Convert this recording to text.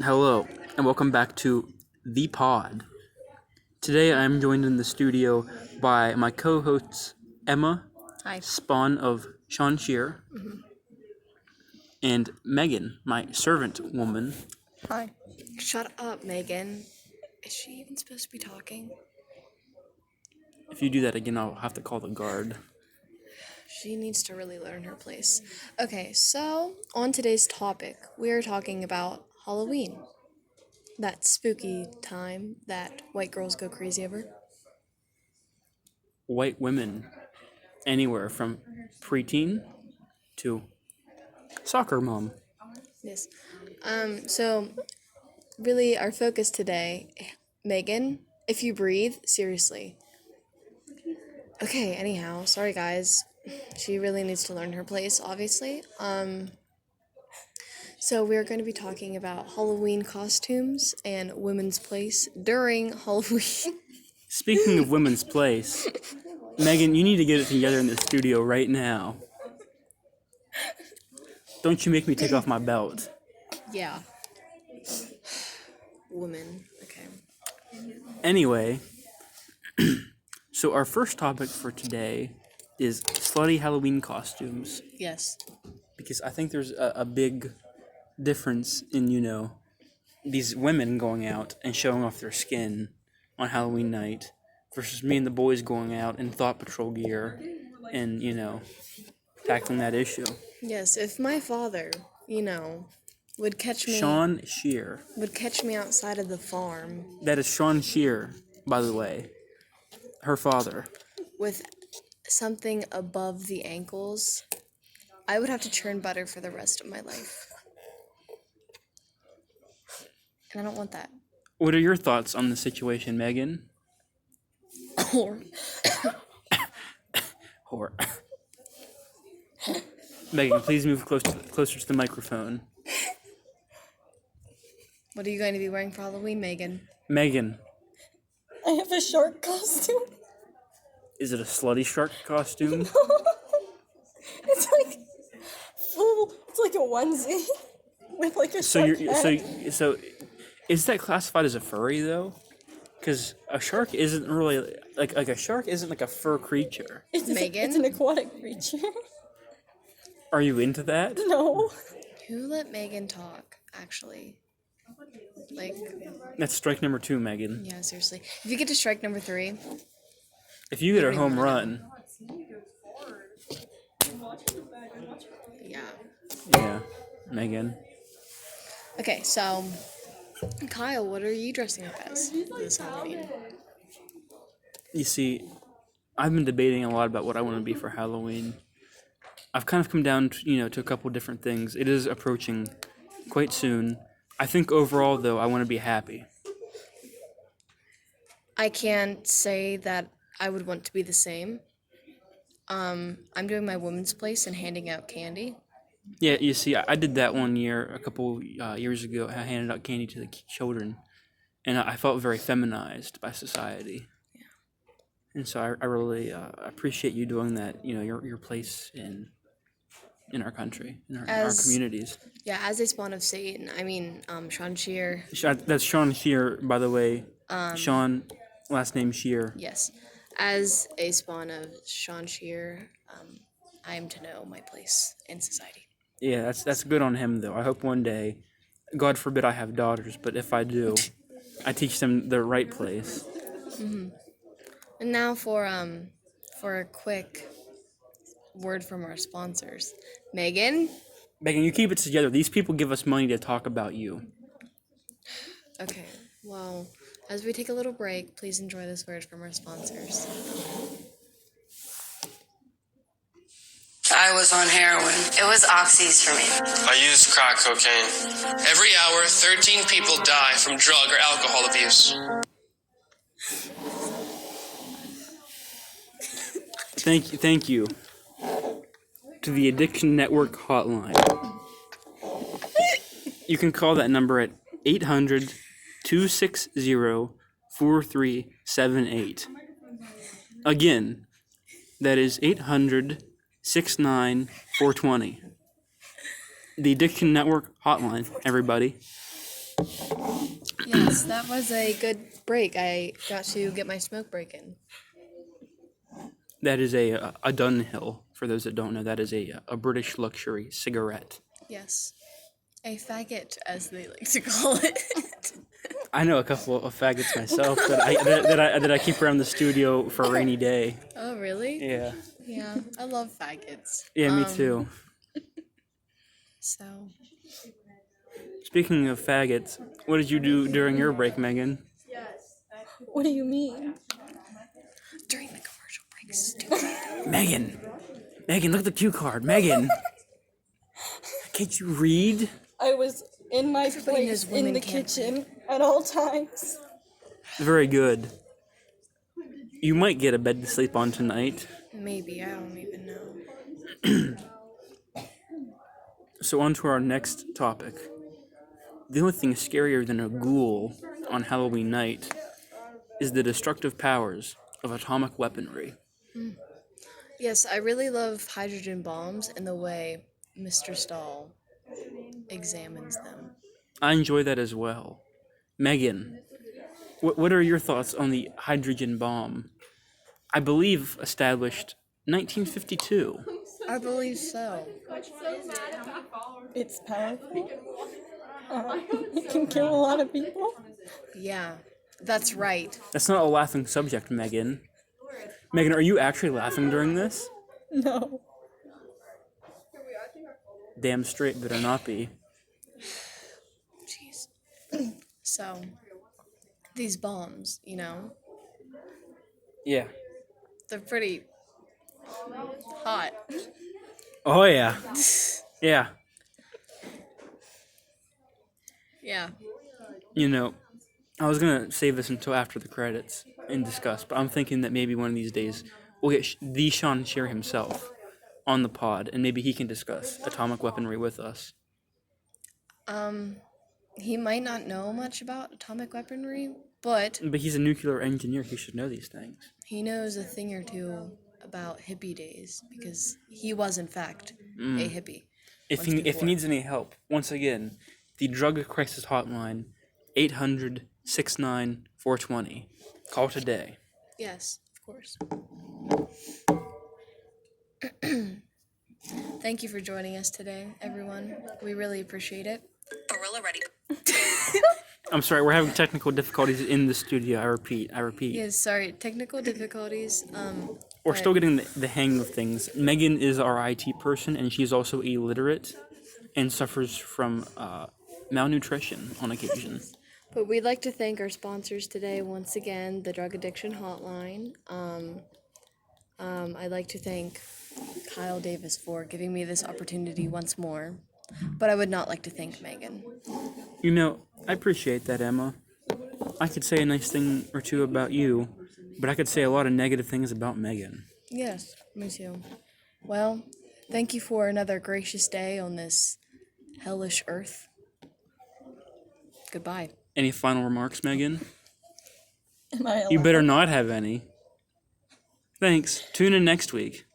Hello, and welcome back to The Pod. Today I'm joined in the studio by my co-hosts Emma, Hi. spawn of Sean Shear, and Megan, my servant woman. Hi. Shut up, Megan. Is she even supposed to be talking? If you do that again, I'll have to call the guard. She needs to really learn her place. Okay, so on today's topic, we are talking about Halloween. That spooky time that white girls go crazy over. White women, anywhere from preteen to soccer mom. Yes. So really our focus today, Megan, if you breathe, seriously. Okay, anyhow, sorry guys. She really needs to learn her place, obviously. So we're going to be talking about Halloween costumes and women's place during Halloween. Speaking of women's place, Megan, you need to get it together in the studio right now. Don't you make me take off my belt. Yeah. Women. Okay. Anyway, so our first topic for today is slutty Halloween costumes, Yes. because I think there's a big difference in, these women going out and showing off their skin on Halloween night versus me and the boys going out in Thought Patrol gear and, tackling that issue. Yes, if my father, would catch me Sean Shear. outside of the farm That is Sean Shear, by the way. Her father. with something above the ankles, I would have to churn butter for the rest of my life. And I don't want that. What are your thoughts on the situation, Megan? Or Whore. Megan, please move closer to the microphone. what are you going to be wearing for Halloween, Megan? Megan, I have a shark costume. is it a slutty shark costume? It's like full. It's like a onesie with like a So shark head. so is that classified as a furry though? Because a shark isn't really like a shark isn't like a fur creature. Megan? It's an aquatic creature. Are you into that? No. Who let Megan talk, actually? Like, That's strike number 2, Megan. yeah, seriously. If you get to strike number 3, If you get a don't even home wanna run, yeah. yeah, Megan. Okay, so, Kyle, what are you dressing up as this Halloween? You see, I've been debating a lot about what I want to be for Halloween. I've kind of come down to a couple different things. It is approaching quite soon. I think overall, though, I want to be happy. I can't say that I would want to be the same. I'm doing my women's place and handing out candy. Yeah, you see, I did that one year, a couple years ago. I handed out candy to the children, and I felt very feminized by society. Yeah. And so I really appreciate you doing that. Your place in our country, in our communities. Yeah, as a spawn of Satan, Sean Shear. That's Sean Shear, by the way. Sean, last name Shear. Yes. As a spawn of Sean Shear, I am to know my place in society. Yeah, that's good on him, though. I hope one day, God forbid I have daughters, but if I do, I teach them the right place. Mm-hmm. And now for a quick word from our sponsors. Megan? Megan, you keep it together. These people give us money to talk about you. Okay, well, as we take a little break, please enjoy this word from our sponsors. I was on heroin. It was oxys for me. I used crack cocaine. Every hour, 13 people die from drug or alcohol abuse. Thank you to the Addiction Network hotline. You can call that number at 800-260-4378. Again, that is 800-69-420. The Addiction Network hotline, everybody. Yes, that was a good break. I got to get my smoke break in. That is a Dunhill. For those that don't know, that is a British luxury cigarette. Yes. A faggot, as they like to call it. I know a couple of faggots myself that I keep around the studio for a rainy day. Oh, really? Yeah. Yeah, I love faggots. Yeah, me too. So, Speaking of faggots, what did you do during your break, Megan? What do you mean? during the commercial breaks, stupid. Megan! Megan, look at the cue card. Megan! Can't you read? I was in my Everybody knows place in women the can't kitchen at all times. Very good. You might get a bed to sleep on tonight. Maybe, I don't even know. So on to our next topic. The only thing scarier than a ghoul on Halloween night is the destructive powers of atomic weaponry. Yes, I really love hydrogen bombs and the way Mr. Stahl examines them. I enjoy that as well. Megan, what are your thoughts on the hydrogen bomb? I believe established 1952. I believe so. It's powerful. It can kill a lot of people. Yeah, that's right. That's not a laughing subject, Megan. Megan, are you actually laughing during this? No. Damn straight better not be. Jeez. So, these bombs, you know, Yeah. they're pretty hot. Oh yeah. Yeah. Yeah. You know, I was gonna save this until after the credits and discuss, but I'm thinking that maybe one of these days we'll get the Sean Shear himself on the pod, and maybe he can discuss atomic weaponry with us. He might not know much about atomic weaponry, but But he's a nuclear engineer; he should know these things. he knows a thing or two about hippie days because he was, in fact, a hippie. If he needs any help, once again, the drug crisis hotline, 800-69-420. Call today. Yes, of course. Thank you for joining us today, everyone. We really appreciate it. Gorilla ready. I'm sorry, we're having technical difficulties in the studio. I repeat. Yes, sorry, technical difficulties. We're still getting the hang of things. Megan is our IT person, and she's also illiterate and suffers from malnutrition on occasion. But we'd like to thank our sponsors today once again, the Drug Addiction Hotline. I'd like to thank Kyle Davis for giving me this opportunity once more. But I would not like to thank Megan. You know, I appreciate that, Emma. I could say a nice thing or two about you, but I could say a lot of negative things about Megan. Yes, me too. Well, thank you for another gracious day on this hellish earth. Goodbye. Any final remarks, Megan? Am I You allowed? better not have any. Thanks. Tune in next week.